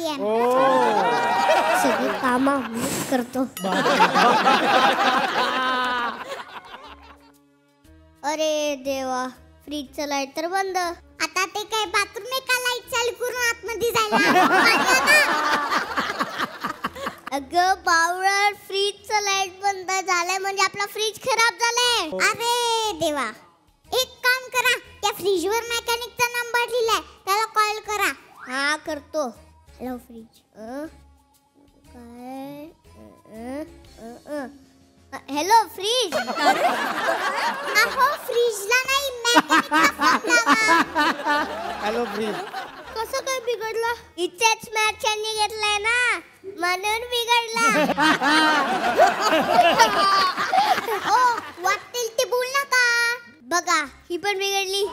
झाली आहे. सगळी कामं मीच करतो. अरे देवा, फ्रीजचं लाईट तर बंद. आता ते काय बाथरूम आहे का लाईट चालू करून आतमध्ये जायला? अगं बावळा, फ्रीजचं लाईट बंद झालंय म्हणजे आपला फ्रीज खराब झालाय. अरे देवा, एक काम करा, त्या फ्रीजवर मेकॅनिकचा नंबर लिहिलाय, त्याला कॉल करा. हा करतो. Hello fridge. काय? Hello fridge. अहो फ्रीजला नाही, मेकॅनिकला फोन लावा. Hello fridge. कसं काय बिघडला? इथेच मॅचनी घेतलाय ना, म्हणून बिघडला. ओ वाटेल ते बोल नका. बघा ही पण बिघडली.